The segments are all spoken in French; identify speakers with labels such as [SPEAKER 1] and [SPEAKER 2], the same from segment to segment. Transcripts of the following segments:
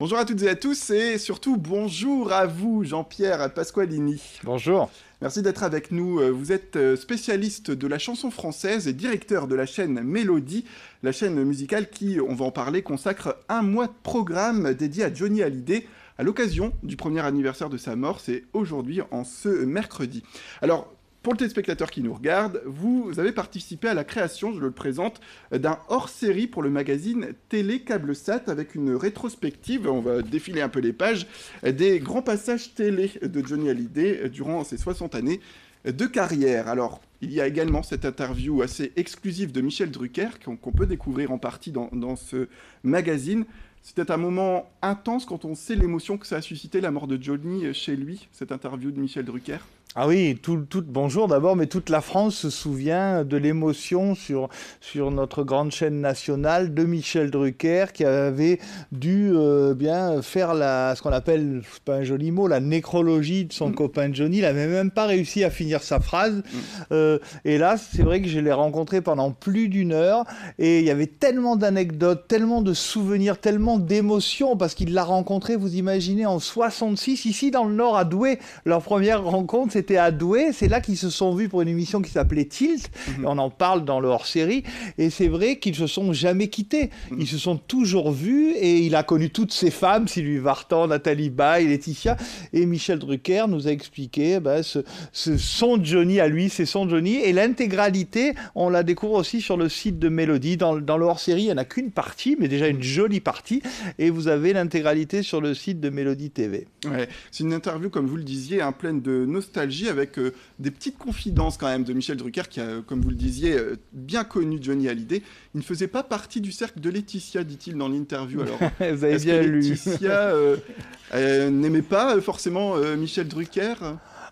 [SPEAKER 1] Bonjour à toutes et à tous et surtout bonjour à vous Jean-Pierre Pasqualini.
[SPEAKER 2] Bonjour.
[SPEAKER 1] Merci d'être avec nous. Vous êtes spécialiste de la chanson française et directeur de la chaîne Mélodie, la chaîne musicale qui, on va en parler, consacre un mois de programme dédié à Johnny Hallyday à l'occasion du premier anniversaire de sa mort. C'est aujourd'hui, en ce mercredi. Alors, pour le téléspectateur qui nous regarde, vous avez participé à la création, je le présente, d'un hors-série pour le magazine Télé Câblesat avec une rétrospective, on va défiler un peu les pages, des grands passages télé de Johnny Hallyday durant ses 60 années de carrière. Alors, il y a également cette interview assez exclusive de Michel Drucker qu'on peut découvrir en partie dans ce magazine. C'était un moment intense quand on sait l'émotion que ça a suscité la mort de Johnny chez lui, cette interview de Michel Drucker.
[SPEAKER 2] Ah oui, bonjour d'abord, mais toute la France se souvient de l'émotion sur notre grande chaîne nationale de Michel Drucker qui avait dû bien faire ce qu'on appelle, c'est pas un joli mot, la nécrologie de son copain Johnny. Il n'avait même pas réussi à finir sa phrase. Et là, c'est vrai que je l'ai rencontré pendant plus d'une heure et il y avait tellement d'anecdotes, tellement de souvenirs, tellement d'émotions parce qu'il l'a rencontré, vous imaginez, en 66, ici dans le Nord, à Douai. Leur première rencontre, c'était à Douai, c'est là qu'ils se sont vus pour une émission qui s'appelait Tilt, on en parle dans le hors-série, et c'est vrai qu'ils se sont jamais quittés, ils se sont toujours vus, et il a connu toutes ces femmes, Sylvie Vartan, Nathalie Baye, Laetitia, et Michel Drucker nous a expliqué son Johnny à lui, c'est son Johnny, et l'intégralité, on la découvre aussi sur le site de Mélodie, dans le hors-série, il n'y en a qu'une partie, mais déjà une jolie partie, et vous avez l'intégralité sur le site de Mélodie TV.
[SPEAKER 1] Ouais, c'est une interview, comme vous le disiez, pleine de nostalgie, avec des petites confidences quand même de Michel Drucker qui a, comme vous le disiez, bien connu Johnny Hallyday. Il ne faisait pas partie du cercle de Laetitia, dit-il dans l'interview. Alors,
[SPEAKER 2] vous avez
[SPEAKER 1] est-ce
[SPEAKER 2] bien
[SPEAKER 1] que
[SPEAKER 2] lu.
[SPEAKER 1] Laetitia n'aimait pas forcément Michel Drucker?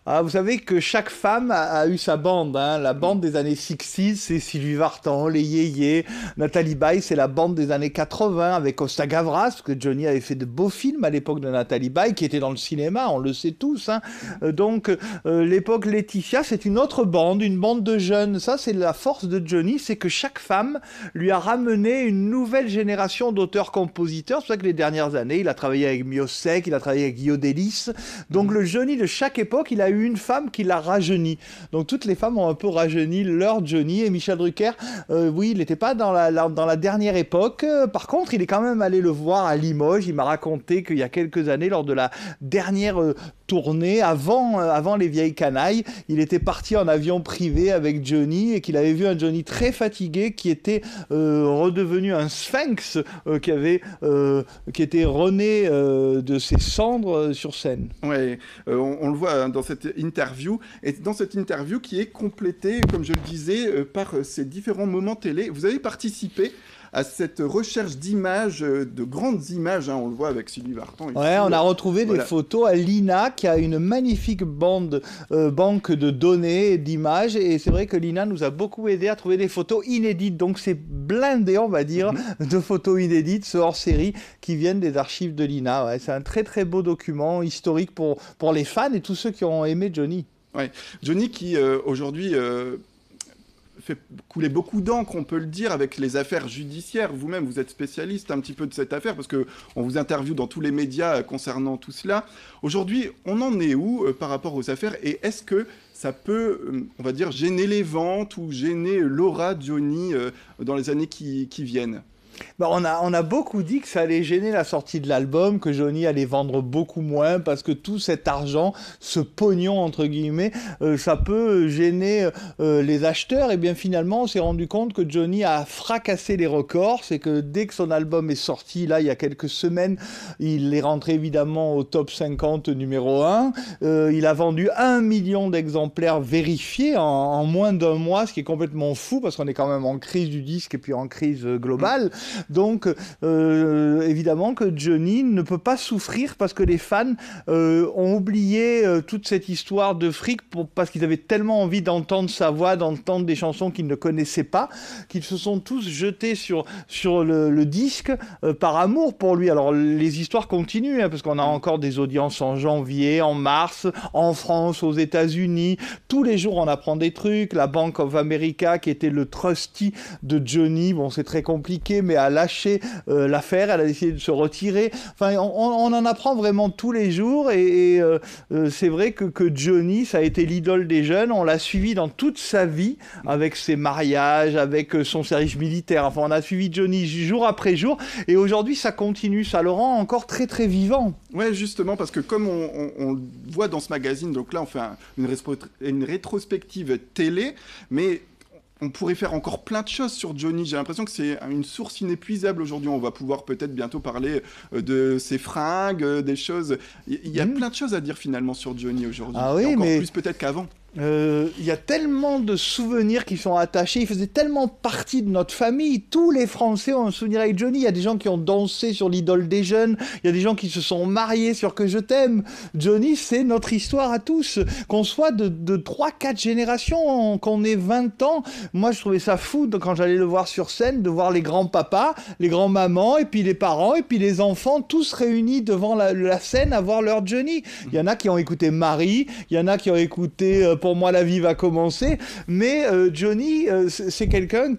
[SPEAKER 2] Ah, vous savez que chaque femme a eu sa bande. Hein. La bande des années 60, c'est Sylvie Vartan, les Yéyés. Nathalie Baye, c'est la bande des années 80 avec Costa Gavras, parce que Johnny avait fait de beaux films à l'époque de Nathalie Baye, qui était dans le cinéma, on le sait tous. Hein. Donc, l'époque Laetitia, c'est une autre bande, une bande de jeunes. Ça, c'est la force de Johnny, c'est que chaque femme lui a ramené une nouvelle génération d'auteurs-compositeurs. C'est pour ça que les dernières années, il a travaillé avec Miossec, il a travaillé avec Guillaume Delis. Donc, le Johnny de chaque époque, il a eu une femme qui l'a rajeuni. Donc toutes les femmes ont un peu rajeuni leur Johnny. Et Michel Drucker, oui, il n'était pas dans la dernière époque. Par contre, il est quand même allé le voir à Limoges. Il m'a raconté qu'il y a quelques années, lors de la dernière tournée, avant Les Vieilles Canailles, il était parti en avion privé avec Johnny et qu'il avait vu un Johnny très fatigué qui était redevenu un sphinx qui était rené de ses cendres sur scène.
[SPEAKER 1] Ouais, on le voit dans cette interview, et dans cette interview qui est complétée, comme je le disais, par ces différents moments télé. Vous avez participé à cette recherche d'images, de grandes images, hein, on le voit avec Sylvie Vartan ici.
[SPEAKER 2] Ouais, on a retrouvé
[SPEAKER 1] Voilà.
[SPEAKER 2] des photos à l'INA qui a une magnifique banque de données, d'images, et c'est vrai que l'INA nous a beaucoup aidé à trouver des photos inédites, donc c'est blindé, on va dire, de photos inédites, ce hors-série, qui viennent des archives de l'INA. Ouais, c'est un très très beau document historique pour les fans et tous ceux qui ont aimé Johnny.
[SPEAKER 1] Ouais. Johnny qui, aujourd'hui... fait couler beaucoup d'encre, on peut le dire, avec les affaires judiciaires. Vous-même, vous êtes spécialiste un petit peu de cette affaire, parce qu'on vous interviewe dans tous les médias concernant tout cela. Aujourd'hui, on en est où par rapport aux affaires, et est-ce que ça peut, on va dire, gêner les ventes ou gêner l'aura de Johnny dans les années qui viennent?
[SPEAKER 2] Bah, on a beaucoup dit que ça allait gêner la sortie de l'album, que Johnny allait vendre beaucoup moins parce que tout cet argent, ce pognon entre guillemets, ça peut gêner les acheteurs. Et bien finalement, on s'est rendu compte que Johnny a fracassé les records. C'est que dès que son album est sorti, là, il y a quelques semaines, il est rentré évidemment au top 50 numéro 1. Il a vendu 1 million d'exemplaires vérifiés en moins d'un mois, ce qui est complètement fou parce qu'on est quand même en crise du disque et puis en crise globale. Donc, évidemment que Johnny ne peut pas souffrir parce que les fans ont oublié toute cette histoire de fric parce qu'ils avaient tellement envie d'entendre sa voix, d'entendre des chansons qu'ils ne connaissaient pas, qu'ils se sont tous jetés sur le disque par amour pour lui. Alors, les histoires continuent, hein, parce qu'on a encore des audiences en janvier, en mars, en France, aux États-Unis. Tous les jours, on apprend des trucs. La Bank of America, qui était le trustee de Johnny, bon, c'est très compliqué, mais mais a lâché l'affaire, elle a décidé de se retirer. Enfin, on en apprend vraiment tous les jours et c'est vrai que Johnny, ça a été l'idole des jeunes. On l'a suivi dans toute sa vie avec ses mariages, avec son service militaire. Enfin, on a suivi Johnny jour après jour et aujourd'hui, ça continue. Ça le rend encore très, très vivant.
[SPEAKER 1] Ouais, justement, parce que comme on le voit dans ce magazine, donc là, on fait une rétrospective télé, mais on pourrait faire encore plein de choses sur Johnny. J'ai l'impression que c'est une source inépuisable aujourd'hui. On va pouvoir peut-être bientôt parler de ses fringues, des choses. Il y a plein de choses à dire finalement sur Johnny aujourd'hui.
[SPEAKER 2] Ah oui,
[SPEAKER 1] et encore
[SPEAKER 2] mais
[SPEAKER 1] plus peut-être qu'avant.
[SPEAKER 2] Il y a tellement de souvenirs qui sont attachés, il faisait tellement partie de notre famille, tous les Français ont un souvenir avec Johnny, il y a des gens qui ont dansé sur l'idole des jeunes, il y a des gens qui se sont mariés sur Que je t'aime. Johnny, c'est notre histoire à tous, qu'on soit de 3-4 générations, qu'on ait 20 ans, moi je trouvais ça fou quand j'allais le voir sur scène, de voir les grands-papas, les grands-mamans, et puis les parents, et puis les enfants, tous réunis devant la scène à voir leur Johnny. Il y en a qui ont écouté Marie, il y en a qui ont écouté Pour moi la vie va commencer, mais Johnny, c'est quelqu'un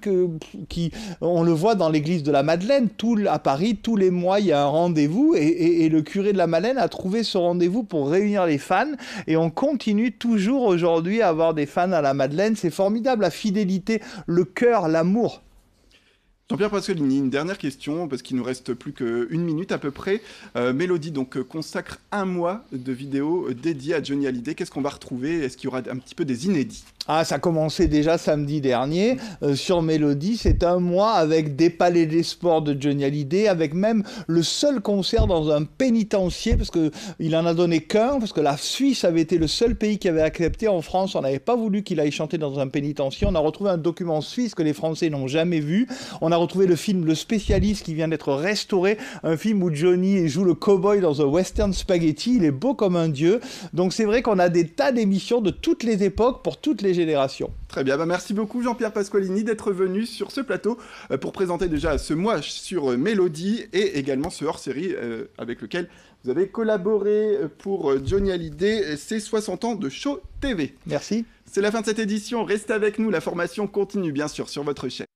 [SPEAKER 2] qui, on le voit dans l'église de la Madeleine, à Paris, tous les mois il y a un rendez-vous, et le curé de la Madeleine a trouvé ce rendez-vous pour réunir les fans, et on continue toujours aujourd'hui à avoir des fans à la Madeleine. C'est formidable, la fidélité, le cœur, l'amour.
[SPEAKER 1] Jean-Pierre Pasqualini, une dernière question, parce qu'il nous reste plus qu'une minute à peu près. Mélodie donc consacre un mois de vidéos dédiées à Johnny Hallyday. Qu'est-ce qu'on va retrouver? Est-ce qu'il y aura un petit peu des inédits?
[SPEAKER 2] Ah, ça a commencé déjà samedi dernier sur Mélodie. C'est un mois avec des palais des sports de Johnny Hallyday, avec même le seul concert dans un pénitencier, parce qu'il en a donné qu'un, parce que la Suisse avait été le seul pays qui avait accepté. En France, on n'avait pas voulu qu'il aille chanter dans un pénitencier. On a retrouvé un document suisse que les Français n'ont jamais vu. On a retrouvé le film Le Spécialiste qui vient d'être restauré, un film où Johnny joue le cow-boy dans un western spaghetti. Il est beau comme un dieu. Donc c'est vrai qu'on a des tas d'émissions de toutes les époques pour toutes les générations.
[SPEAKER 1] Très bien, merci beaucoup Jean-Pierre Pasqualini d'être venu sur ce plateau pour présenter déjà ce mois sur Mélodie et également ce hors-série avec lequel vous avez collaboré pour Johnny Hallyday, ses 60 ans de show TV.
[SPEAKER 2] Merci.
[SPEAKER 1] C'est la fin de cette édition, restez avec nous, la formation continue bien sûr sur votre chaîne.